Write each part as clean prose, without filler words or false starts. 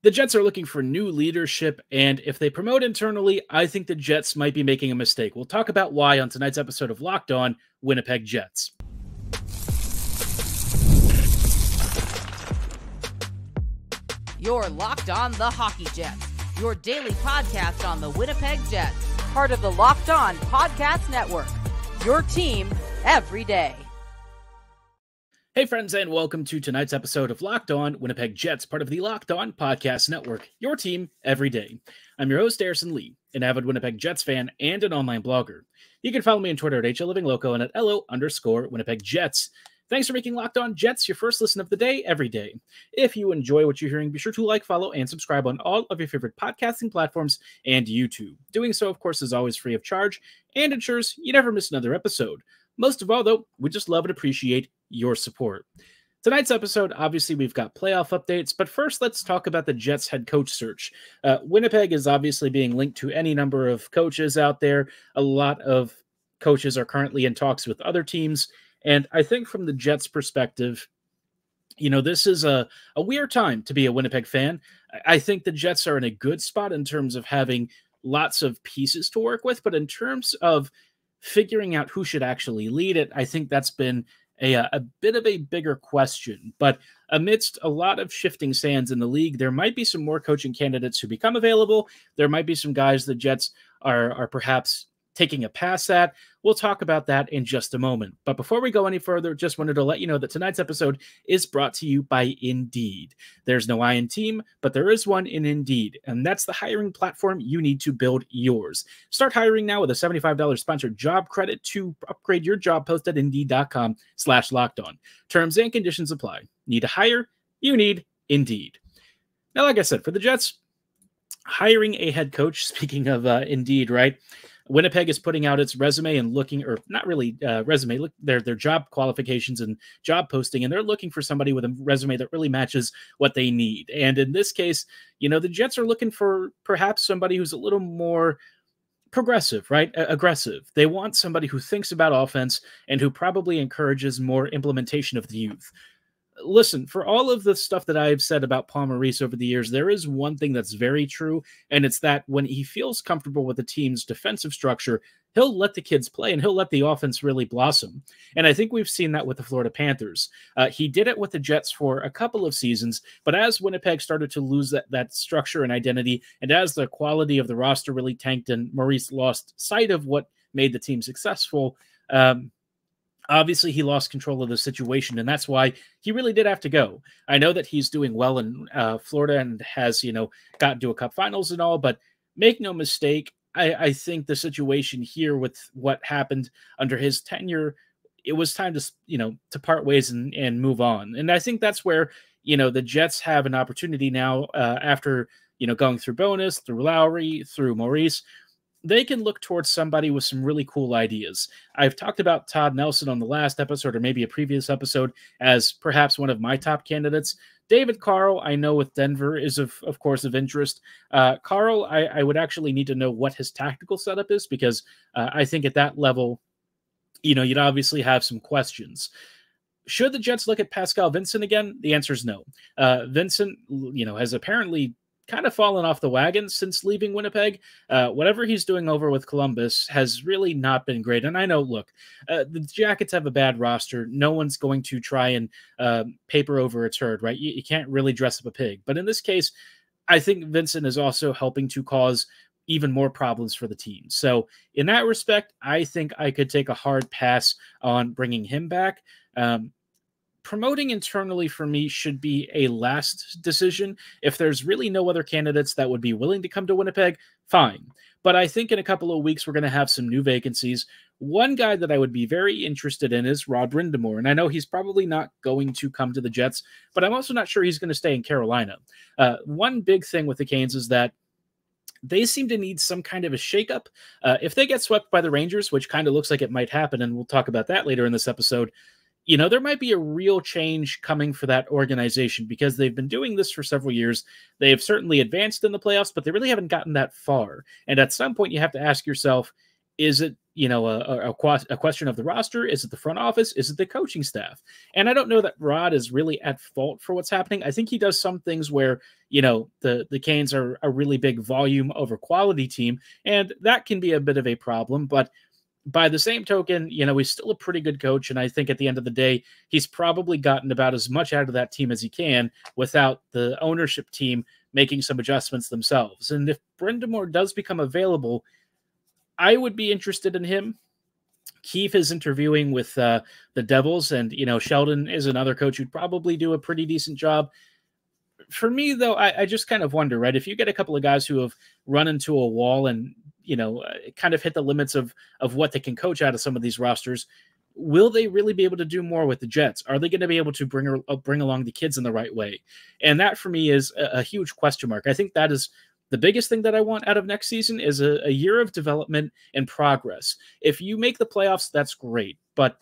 The Jets are looking for new leadership, and if they promote internally, I think the Jets might be making a mistake. We'll talk about why on tonight's episode of Locked On Winnipeg Jets. You're Locked On the Hockey Jets, your daily podcast on the Winnipeg Jets, part of the Locked On Podcast Network, your team every day. Hey friends, and welcome to tonight's episode of Locked On Winnipeg Jets, part of the Locked On Podcast Network, your team every day. I'm your host, Harrison Lee, an avid Winnipeg Jets fan and an online blogger. You can follow me on Twitter at HLivingLoco and at LO_Winnipeg Jets. Thanks for making Locked On Jets your first listen of the day every day. If you enjoy what you're hearing, be sure to like, follow, and subscribe on all of your favorite podcasting platforms and YouTube. Doing so, of course, is always free of charge and ensures you never miss another episode. Most of all, though, we just love and appreciate your support. Tonight's episode, obviously, we've got playoff updates, but first, let's talk about the Jets head coach search. Winnipeg is obviously being linked to any number of coaches out there. A lot of coaches are currently in talks with other teams, and I think from the Jets' perspective, you know, this is a weird time to be a Winnipeg fan. I think the Jets are in a good spot in terms of having lots of pieces to work with, but in terms of figuring out who should actually lead it, I think that's been a bit of a bigger question. But amidst a lot of shifting sands in the league, there might be some more coaching candidates who become available. There might be some guys the Jets are perhaps taking a pass at. We'll talk about that in just a moment. But before we go any further, just wanted to let you know that tonight's episode is brought to you by Indeed. There's no I in team, but there is one in Indeed, and that's the hiring platform you need to build yours. Start hiring now with a $75 sponsored job credit to upgrade your job post at Indeed.com/lockedon. Terms and conditions apply. Need to hire? You need Indeed. Now, like I said, for the Jets, hiring a head coach, speaking of Indeed, right? Winnipeg is putting out its resume and looking, or not really resume, look their job qualifications and job posting, and they're looking for somebody with a resume that really matches what they need. And in this case, you know, the Jets are looking for perhaps somebody who's a little more progressive, right? Aggressive. They want somebody who thinks about offense and who probably encourages more implementation of the youth. Listen, for all of the stuff that I've said about Paul Maurice over the years, there is one thing that's very true, and it's that when he feels comfortable with the team's defensive structure, he'll let the kids play and he'll let the offense really blossom. And I think we've seen that with the Florida Panthers. He did it with the Jets for a couple of seasons, but as Winnipeg started to lose that structure and identity, and as the quality of the roster really tanked and Maurice lost sight of what made the team successful, obviously, he lost control of the situation, and that's why he really did have to go. I know that he's doing well in Florida and has, gotten to a Cup Finals and all, but make no mistake, I think the situation here with what happened under his tenure, it was time to, to part ways and move on. And I think that's where, the Jets have an opportunity now after, going through Bonus, through Lowry, through Maurice. They can look towards somebody with some really cool ideas. I've talked about Todd Nelson on the last episode, or maybe a previous episode, as perhaps one of my top candidates. David Carl, I know with Denver, is of course of interest. Carl, I would actually need to know what his tactical setup is, because I think at that level, you'd obviously have some questions. Should the Jets look at Pascal Vincent again? The answer is no. Vincent, has apparently kind of fallen off the wagon since leaving Winnipeg. Whatever he's doing over with Columbus has really not been great. And I know, look, the Jackets have a bad roster. No one's going to try and paper over a turd, right? You can't really dress up a pig. But in this case, I think Vincent is also helping to cause even more problems for the team. So in that respect, I think I could take a hard pass on bringing him back. Promoting internally for me should be a last decision. If there's really no other candidates that would be willing to come to Winnipeg, fine. But I think in a couple of weeks, we're going to have some new vacancies. One guy that I would be very interested in is Rod Brind'Amour. And I know he's probably not going to come to the Jets, but I'm also not sure he's going to stay in Carolina. One big thing with the Canes is that they seem to need some kind of a shakeup. If they get swept by the Rangers, which kind of looks like it might happen, and we'll talk about that later in this episode, there might be a real change coming for that organization, because they've been doing this for several years. They have certainly advanced in the playoffs, but they really haven't gotten that far. And at some point, you have to ask yourself, is it a question of the roster? Is it the front office? Is it the coaching staff? And I don't know that Rod is really at fault for what's happening. I think he does some things where, the Canes are a really big volume over quality team, and that can be a bit of a problem. But by the same token, he's still a pretty good coach. And I think at the end of the day, he's probably gotten about as much out of that team as he can without the ownership team making some adjustments themselves. And if Brind'Amour does become available, I would be interested in him. Keefe is interviewing with the Devils, and, Sheldon is another coach who'd probably do a pretty decent job. For me, though, I just kind of wonder, right? If you get a couple of guys who have run into a wall and, kind of hit the limits of what they can coach out of some of these rosters, will they really be able to do more with the Jets? Are they going to be able to bring along the kids in the right way? And that, for me, is a huge question mark. I think that is the biggest thing that I want out of next season is a year of development and progress. If you make the playoffs, that's great. But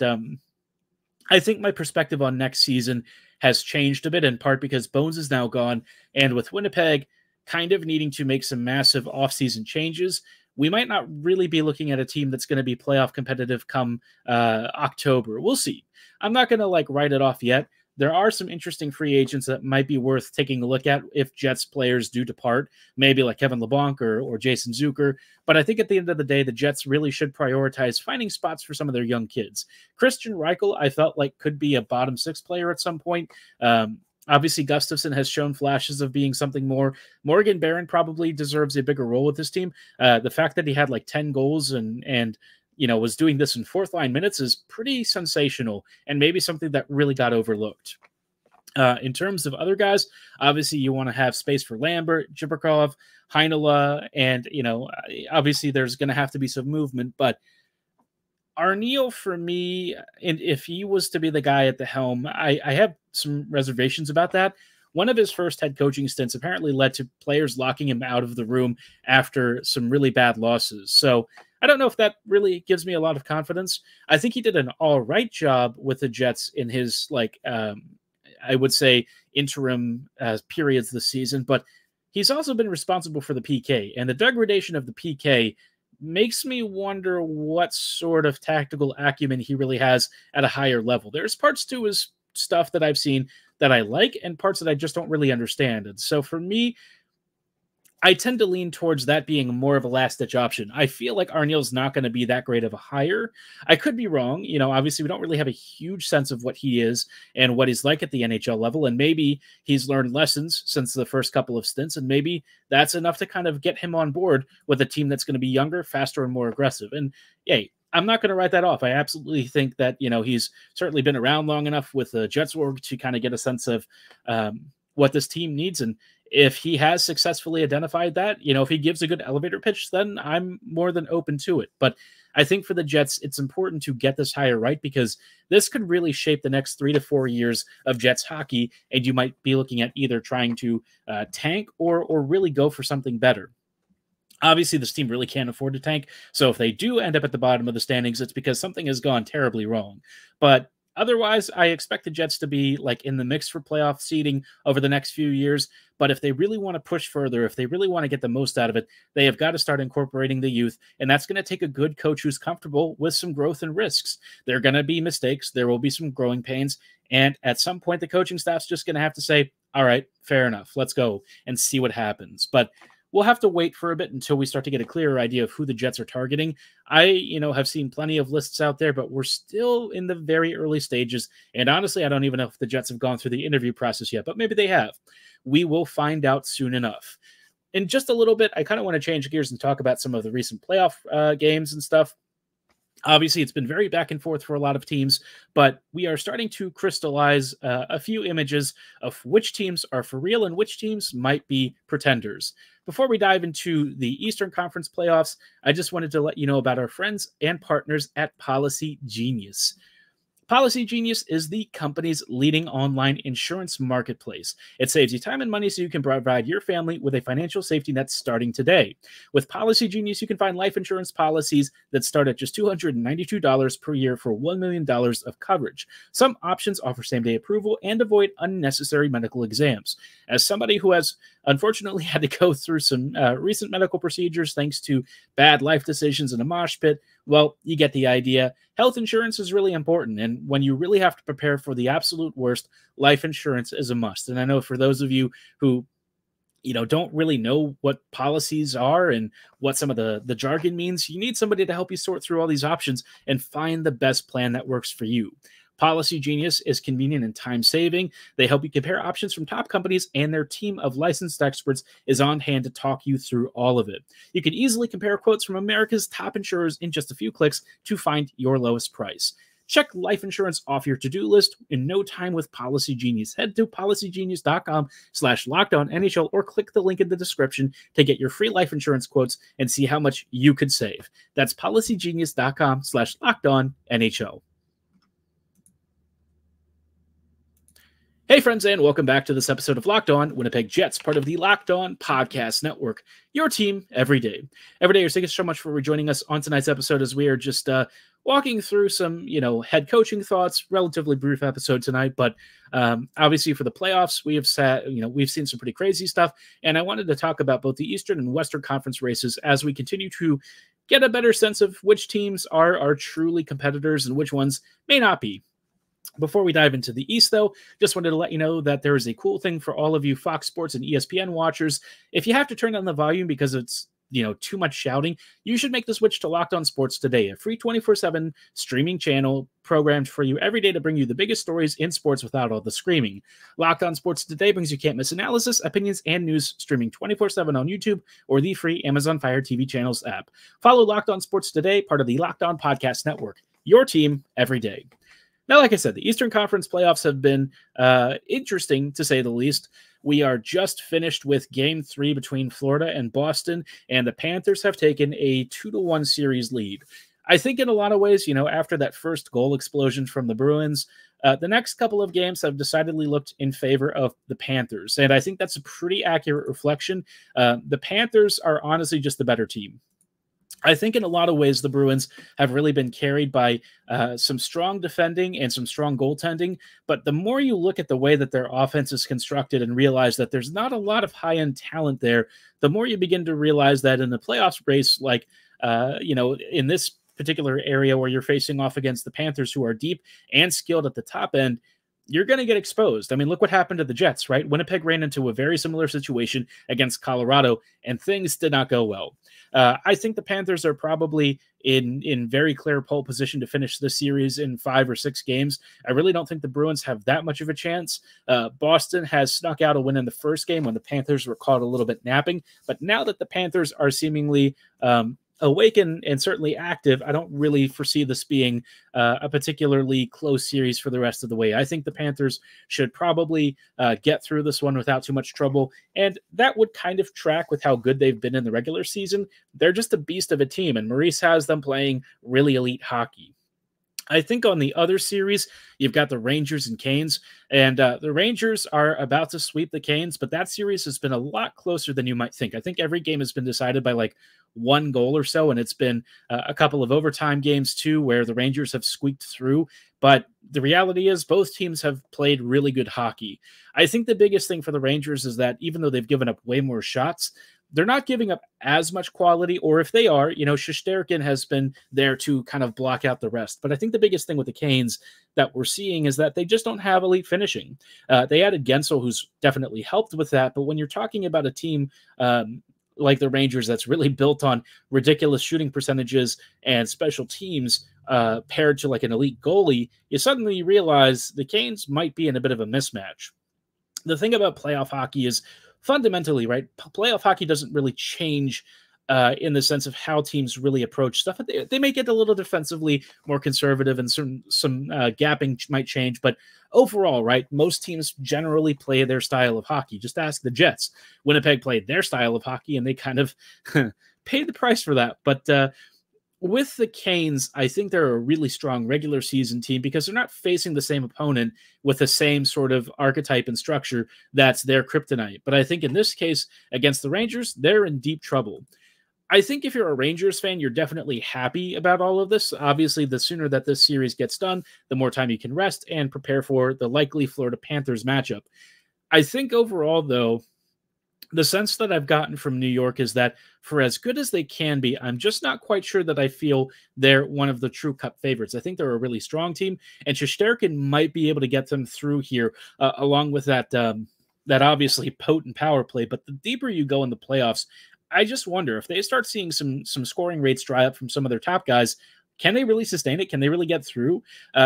I think my perspective on next season has changed a bit, in part because Bones is now gone. And with Winnipeg kind of needing to make some massive offseason changes, we might not really be looking at a team that's going to be playoff competitive come October. We'll see. I'm not going to write it off yet. There are some interesting free agents that might be worth taking a look at if Jets players do depart, maybe like Kevin LeBlanc or Jason Zucker. But I think at the end of the day, the Jets really should prioritize finding spots for some of their young kids. Christian Reichel, I felt like could be a bottom six player at some point. Obviously, Gustafsson has shown flashes of being something more. Morgan Barron probably deserves a bigger role with this team. The fact that he had 10 goals and was doing this in fourth line minutes is pretty sensational and maybe something that really got overlooked. In terms of other guys, obviously you want to have space for Lambert, Jibrikov, Heinola, and, obviously there's going to have to be some movement, but Arniel, for me, and if he was to be the guy at the helm, I have some reservations about that. One of his first head coaching stints apparently led to players locking him out of the room after some really bad losses. So I don't know if that really gives me a lot of confidence. I think he did an all right job with the Jets in his, I would say, interim periods this season, but he's also been responsible for the PK, and the degradation of the PK makes me wonder what sort of tactical acumen he really has at a higher level. There's parts to his stuff that I've seen that I like and parts that I just don't really understand. And so for me, I tend to lean towards that being more of a last-ditch option. I feel like Arniel's not going to be that great of a hire. I could be wrong. Obviously we don't really have a huge sense of what he is and what he's like at the NHL level, and maybe he's learned lessons since the first couple of stints, and maybe that's enough to kind of get him on board with a team that's going to be younger, faster, and more aggressive. And, hey, I'm not going to write that off. I absolutely think that, he's certainly been around long enough with the Jets org to kind of get a sense of what this team needs. And if he has successfully identified that, if he gives a good elevator pitch, then I'm more than open to it. But I think for the Jets, it's important to get this hire right, because this could really shape the next 3 to 4 years of Jets hockey. And you might be looking at either trying to tank or really go for something better. Obviously, this team really can't afford to tank. So if they do end up at the bottom of the standings, it's because something has gone terribly wrong. But otherwise, I expect the Jets to be in the mix for playoff seeding over the next few years. But if they really want to push further, if they really want to get the most out of it, they have got to start incorporating the youth. And that's going to take a good coach who's comfortable with some growth and risks. There are going to be mistakes. There will be some growing pains. And at some point, the coaching staff's just going to have to say, all right, fair enough. Let's go and see what happens. But we'll have to wait for a bit until we start to get a clearer idea of who the Jets are targeting. I, have seen plenty of lists out there, but we're still in the very early stages. And honestly, I don't even know if the Jets have gone through the interview process yet, but maybe they have. We will find out soon enough. In just a little bit, I kind of want to change gears and talk about some of the recent playoff games and stuff. Obviously, it's been very back and forth for a lot of teams, but we are starting to crystallize a few images of which teams are for real and which teams might be pretenders. Before we dive into the Eastern Conference playoffs, I just wanted to let you know about our friends and partners at Policygenius. Policygenius is the company's leading online insurance marketplace. It saves you time and money so you can provide your family with a financial safety net starting today. With Policygenius, you can find life insurance policies that start at just $292 per year for $1 million of coverage. Some options offer same-day approval and avoid unnecessary medical exams. As somebody who has unfortunately had to go through some recent medical procedures thanks to bad life decisions in a mosh pit. Well, you get the idea. Health insurance is really important, and when you really have to prepare for the absolute worst, life insurance is a must. And I know for those of you who don't really know what policies are and what some of the jargon means, you need somebody to help you sort through all these options and find the best plan that works for you. Policygenius is convenient and time-saving. They help you compare options from top companies, and their team of licensed experts is on hand to talk you through all of it. You can easily compare quotes from America's top insurers in just a few clicks to find your lowest price. Check life insurance off your to-do list in no time with Policygenius. Head to policygenius.com/LockedOnNHL or click the link in the description to get your free life insurance quotes and see how much you could save. That's policygenius.com/LockedOnNHL. Hey, friends, and welcome back to this episode of Locked On Winnipeg Jets, part of the Locked On Podcast Network, your team every day. Every day, thank you so much for rejoining us on tonight's episode as we are just walking through some, head coaching thoughts. Relatively brief episode tonight, but obviously for the playoffs, we've seen some pretty crazy stuff, and I wanted to talk about both the Eastern and Western Conference races as we continue to get a better sense of which teams are truly competitors and which ones may not be. Before we dive into the East, though, just wanted to let you know that there is a cool thing for all of you Fox Sports and ESPN watchers. If you have to turn down the volume because it's too much shouting, you should make the switch to Locked On Sports Today, a free 24/7 streaming channel programmed for you every day to bring you the biggest stories in sports without all the screaming. Locked On Sports Today brings you can't-miss analysis, opinions, and news streaming 24/7 on YouTube or the free Amazon Fire TV channels app. Follow Locked On Sports Today, part of the Locked On Podcast Network, your team every day. Now, like I said, the Eastern Conference playoffs have been interesting, to say the least. We are just finished with Game 3 between Florida and Boston, and the Panthers have taken a 2-1 series lead. I think in a lot of ways, after that first goal explosion from the Bruins, the next couple of games have decidedly looked in favor of the Panthers, and I think that's a pretty accurate reflection. The Panthers are honestly just the better team. I think in a lot of ways, the Bruins have really been carried by some strong defending and some strong goaltending. But the more you look at the way that their offense is constructed and realize that there's not a lot of high-end talent there, the more you begin to realize that in the playoffs race, like, in this particular area where you're facing off against the Panthers, who are deep and skilled at the top end, you're going to get exposed. I mean, look what happened to the Jets, right? Winnipeg ran into a very similar situation against Colorado, and things did not go well. I think the Panthers are probably in very clear pole position to finish this series in 5 or 6 games. I really don't think the Bruins have that much of a chance. Boston has snuck out a win in the first game when the Panthers were caught a little bit napping. But now that the Panthers are seemingly awake and certainly active, I don't really foresee this being a particularly close series for the rest of the way. I think the Panthers should probably get through this one without too much trouble, and that would kind of track with how good they've been in the regular season. They're just a beast of a team, and Maurice has them playing really elite hockey. I think on the other series, you've got the Rangers and Canes, and the Rangers are about to sweep the Canes, but that series has been a lot closer than you might think. I think every game has been decided by like 1 goal or so, and it's been a couple of overtime games too, where the Rangers have squeaked through. But the reality is both teams have played really good hockey. I think the biggest thing for the Rangers is that even though they've given up way more shots, they're not giving up as much quality, or if they are, Shesterkin has been there to kind of block out the rest. But I think the biggest thing with the Canes that we're seeing is that they just don't have elite finishing. They added Gensel, who's definitely helped with that. But when you're talking about a team like the Rangers that's really built on ridiculous shooting percentages and special teams paired to like an elite goalie, you suddenly realize the Canes might be in a bit of a mismatch. The thing about playoff hockey is fundamentally, right, playoff hockey doesn't really change in the sense of how teams really approach stuff. They may get a little defensively more conservative, and some gapping might change, but overall, right, most teams generally play their style of hockey. Just ask the Jets. Winnipeg played their style of hockey, and they kind of paid the price for that. But with the Canes, I think they're a really strong regular season team because they're not facing the same opponent with the same sort of archetype and structure that's their kryptonite. But I think in this case, against the Rangers, they're in deep trouble. I think if you're a Rangers fan, you're definitely happy about all of this. Obviously, the sooner that this series gets done, the more time you can rest and prepare for the likely Florida Panthers matchup. I think overall, though, the sense that I've gotten from New York is that for as good as they can be, I'm just not quite sure that I feel they're one of the true Cup favorites. I think they're a really strong team, and Shesterkin might be able to get them through here, along with that obviously potent power play. But the deeper you go in the playoffs, I just wonder if they start seeing some scoring rates dry up from some of their top guys. Can they really sustain it? Can they really get through?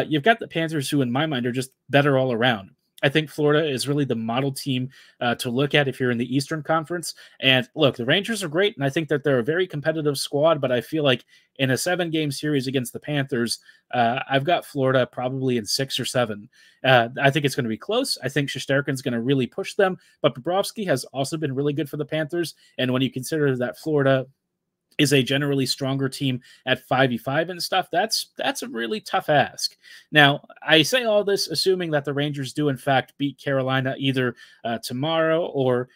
You've got the Panthers, who in my mind are just better all around. I think Florida is really the model team to look at if you're in the Eastern Conference. And look, the Rangers are great, and I think that they're a very competitive squad, but I feel like in a 7-game series against the Panthers, I've got Florida probably in 6 or 7. I think it's going to be close. I think Shesterkin's going to really push them, but Bobrovsky has also been really good for the Panthers, and when you consider that Florida is a generally stronger team at 5v5 and stuff, that's a really tough ask. Now, I say all this assuming that the Rangers do in fact beat Carolina either tomorrow or,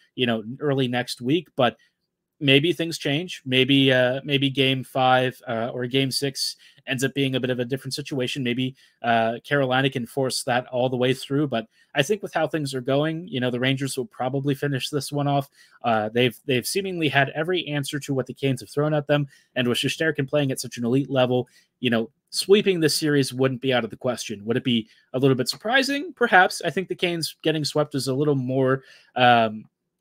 early next week, but maybe things change. Maybe game 5 or game 6 ends up being a bit of a different situation. Maybe Carolina can force that all the way through. But I think with how things are going, the Rangers will probably finish this one off. They've seemingly had every answer to what the Canes have thrown at them. And with Shesterkin playing at such an elite level, sweeping this series wouldn't be out of the question. Would it be a little bit surprising? Perhaps. I think the Canes getting swept is a little more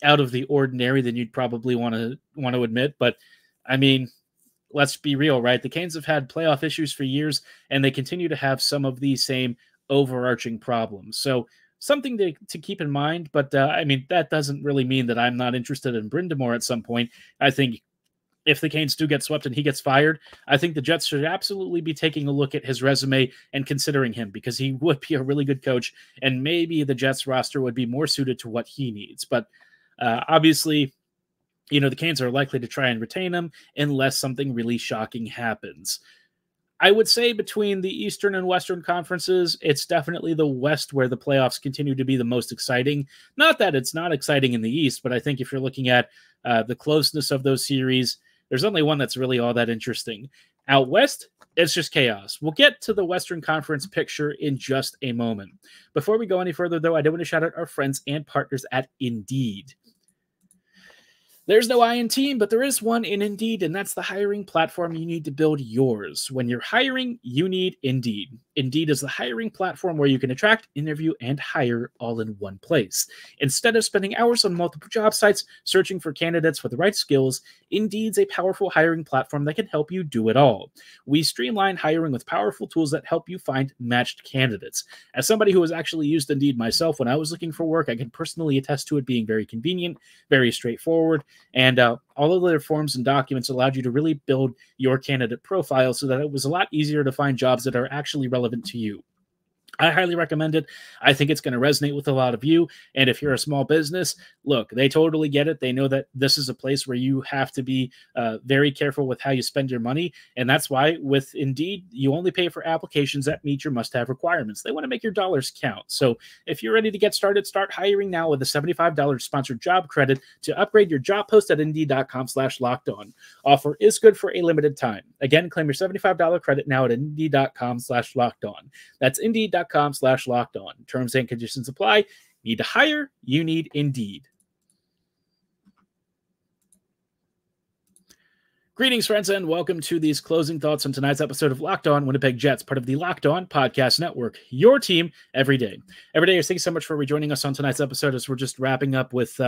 out of the ordinary than you'd probably want to admit. But I mean, let's be real, right? The Canes have had playoff issues for years, and they continue to have some of these same overarching problems. So something to keep in mind. But I mean, that doesn't really mean that I'm not interested in Brind'Amour at some point. I think if the Canes do get swept and he gets fired, I think the Jets should absolutely be taking a look at his resume and considering him, because he would be a really good coach, and maybe the Jets roster would be more suited to what he needs. But obviously, the Canes are likely to try and retain him unless something really shocking happens. I would say between the Eastern and Western conferences, it's definitely the West where the playoffs continue to be the most exciting. Not that it's not exciting in the East, but I think if you're looking at the closeness of those series, there's only one that's really all that interesting. Out West, it's just chaos. We'll get to the Western Conference picture in just a moment. Before we go any further, though, I do want to shout out our friends and partners at Indeed. There's no I in team, but there is one in Indeed, and that's the hiring platform you need to build yours. When you're hiring, you need Indeed. Indeed is the hiring platform where you can attract, interview, and hire all in one place. Instead of spending hours on multiple job sites searching for candidates with the right skills, Indeed's a powerful hiring platform that can help you do it all. We streamline hiring with powerful tools that help you find matched candidates. As somebody who has actually used Indeed myself when I was looking for work, I can personally attest to it being very convenient, very straightforward, and all of their forms and documents allowed you to really build your candidate profile so that it was a lot easier to find jobs that are actually relevant to you. I highly recommend it. I think it's going to resonate with a lot of you. And if you're a small business, look, they totally get it. They know that this is a place where you have to be very careful with how you spend your money. And that's why with Indeed, you only pay for applications that meet your must-have requirements. They want to make your dollars count. So if you're ready to get started, start hiring now with a $75 sponsored job credit to upgrade your job post at Indeed.com/lockedon. Offer is good for a limited time. Again, claim your $75 credit now at Indeed.com/lockedon. That's Indeed.com/lockedon. Terms and conditions apply. Need to hire? You need Indeed. Greetings, friends, and welcome to these closing thoughts on tonight's episode of Locked On Winnipeg Jets, part of the Locked On Podcast Network, your team every day. Every day, thank you so much for rejoining us on tonight's episode as we're just wrapping up with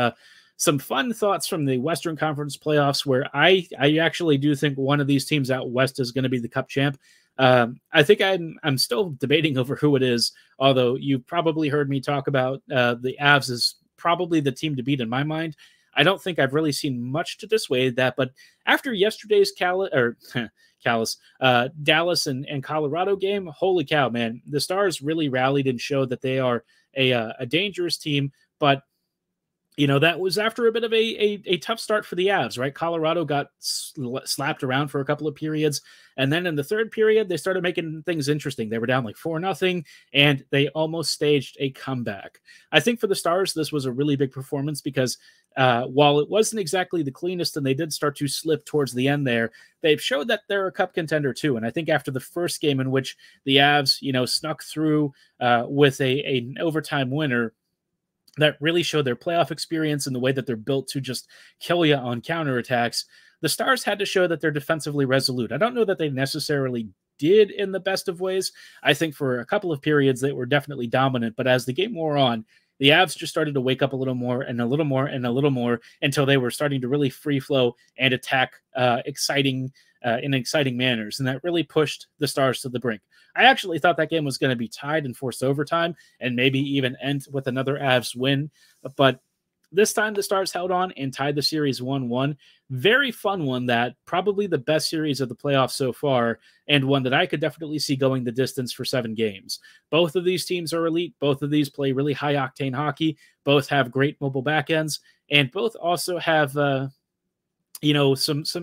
some fun thoughts from the Western Conference playoffs, where I actually do think one of these teams out West is going to be the Cup champ. I think I'm still debating over who it is, although you've probably heard me talk about the Avs as probably the team to beat in my mind. I don't think I've really seen much to dissuade that, but after yesterday's Dallas and Colorado game, holy cow, man, the Stars really rallied and showed that they are a dangerous team, but that was after a bit of a tough start for the Avs, right? Colorado got slapped around for a couple of periods. And then in the third period, they started making things interesting. They were down like 4-0, and they almost staged a comeback. I think for the Stars, this was a really big performance because while it wasn't exactly the cleanest and they did start to slip towards the end there, they've showed that they're a Cup contender too. And I think after the first game in which the Avs, snuck through with an overtime winner, that really show their playoff experience and the way that they're built to just kill you on counterattacks. The Stars had to show that they're defensively resolute. I don't know that they necessarily did in the best of ways. I think for a couple of periods they were definitely dominant, but as the game wore on, the Avs just started to wake up a little more and a little more and a little more until they were starting to really free flow and attack in exciting manners. And that really pushed the Stars to the brink. I actually thought that game was going to be tied and forced overtime and maybe even end with another Avs win. But this time the Stars held on and tied the series 1-1. Very fun one, that probably the best series of the playoffs so far, and one that I could definitely see going the distance for 7 games. Both of these teams are elite. Both of these play really high-octane hockey. Both have great mobile backends, and both also have some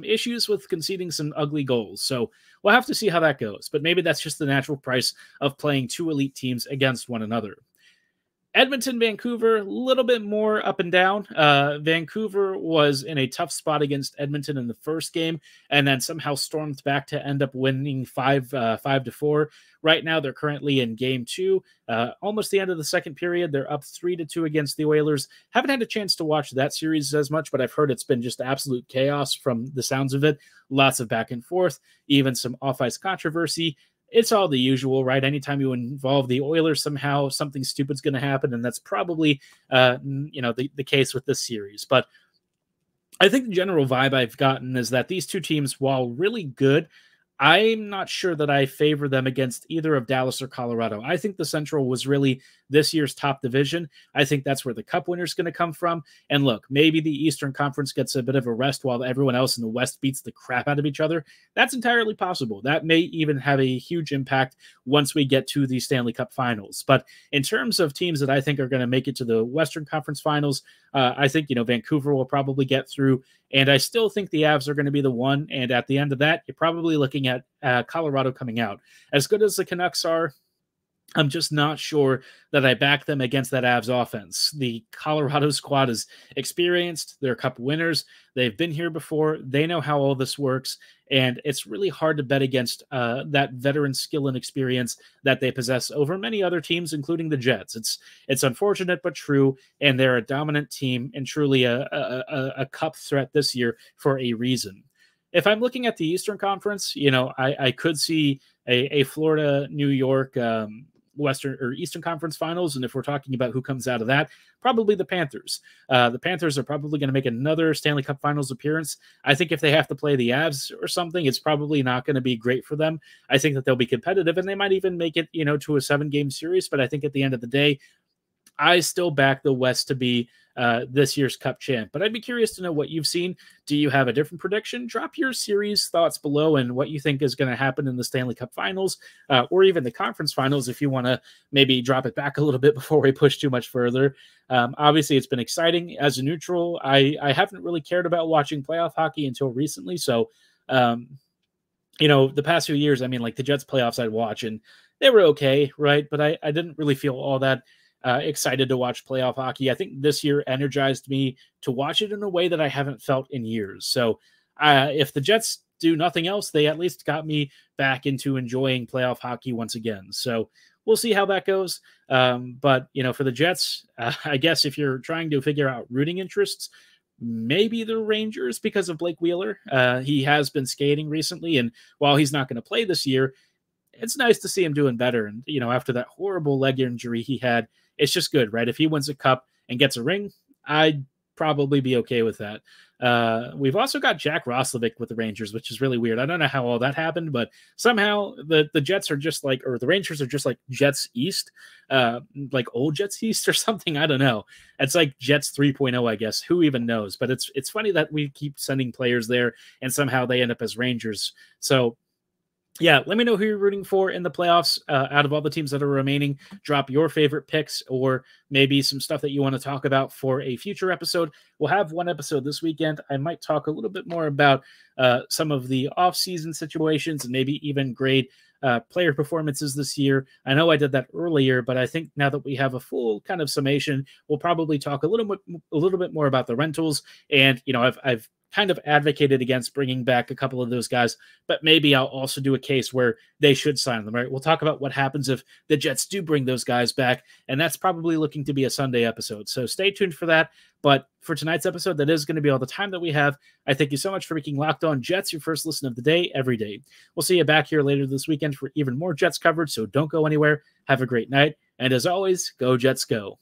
issues with conceding some ugly goals. So we'll have to see how that goes. But maybe that's just the natural price of playing 2 elite teams against one another. Edmonton, Vancouver, a little bit more up and down. Vancouver was in a tough spot against Edmonton in the first game, and then somehow stormed back to end up winning 5-4. Right now, they're currently in game 2, almost the end of the second period. They're up 3-2 against the Oilers. Haven't had a chance to watch that series as much, but I've heard it's been just absolute chaos from the sounds of it. Lots of back and forth, even some off-ice controversy. It's all the usual, right? Anytime you involve the Oilers, somehow something stupid's going to happen, and that's probably, the case with this series. But I think the general vibe I've gotten is that these two teams, while really good, I'm not sure that I favor them against either of Dallas or Colorado. I think the Central was really this year's top division. I think that's where the Cup winner is going to come from. And look, maybe the Eastern Conference gets a bit of a rest while everyone else in the West beats the crap out of each other. That's entirely possible. That may even have a huge impact once we get to the Stanley Cup Finals. But in terms of teams that I think are going to make it to the Western Conference Finals, I think, Vancouver will probably get through. And I still think the Avs are going to be the one. And at the end of that, you're probably looking at Colorado coming out. As good as the Canucks are, I'm just not sure that I back them against that Avs offense. The Colorado squad is experienced. They're Cup winners. They've been here before. They know how all this works. And it's really hard to bet against that veteran skill and experience that they possess over many other teams, including the Jets. It's unfortunate but true, and they're a dominant team and truly a Cup threat this year for a reason. If I'm looking at the Eastern Conference, I could see a Florida, New York, Western or Eastern Conference Finals. And if we're talking about who comes out of that, probably the Panthers. The Panthers are probably going to make another Stanley Cup Finals appearance. I think if they have to play the Avs or something, it's probably not going to be great for them. I think that they'll be competitive and they might even make it, to a 7-game series. But I think at the end of the day, I still back the West to be this year's Cup champ. But I'd be curious to know what you've seen. Do you have a different prediction? Drop your series thoughts below and what you think is going to happen in the Stanley Cup Finals or even the Conference Finals if you want to maybe drop it back a little bit before we push too much further. Obviously, it's been exciting. As a neutral, I haven't really cared about watching playoff hockey until recently. So, the past few years, like the Jets playoffs I'd watch and they were okay, right? But I didn't really feel all that excited to watch playoff hockey. I think this year energized me to watch it in a way that I haven't felt in years. So if the Jets do nothing else, they at least got me back into enjoying playoff hockey once again. So we'll see how that goes. But, for the Jets, I guess if you're trying to figure out rooting interests, maybe the Rangers because of Blake Wheeler. He has been skating recently, and while he's not going to play this year, it's nice to see him doing better. And, after that horrible leg injury he had, it's just good, right? If he wins a cup and gets a ring, I'd probably be okay with that. We've also got Jack Roslovic with the Rangers, which is really weird. I don't know how all that happened, but somehow the Jets are just like, or the Rangers are just like Jets East, like old Jets East or something. I don't know. It's like Jets 3.0, I guess. Who even knows? But it's funny that we keep sending players there and somehow they end up as Rangers. So, yeah, let me know who you're rooting for in the playoffs out of all the teams that are remaining. Drop your favorite picks or maybe some stuff that you want to talk about for a future episode. We'll have one episode this weekend. I might talk a little bit more about some of the off-season situations and maybe even grade player performances this year. I know I did that earlier, but I think now that we have a full kind of summation, we'll probably talk a little bit more about the rentals. And, I've kind of advocated against bringing back a couple of those guys, but maybe I'll also do a case where they should sign them, right? We'll talk about what happens if the Jets do bring those guys back, and that's probably looking to be a Sunday episode. So stay tuned for that. But for tonight's episode, that is going to be all the time that we have. I thank you so much for making Locked On Jets your first listen of the day every day. We'll see you back here later this weekend for even more Jets coverage, so don't go anywhere. Have a great night, and as always, go Jets go.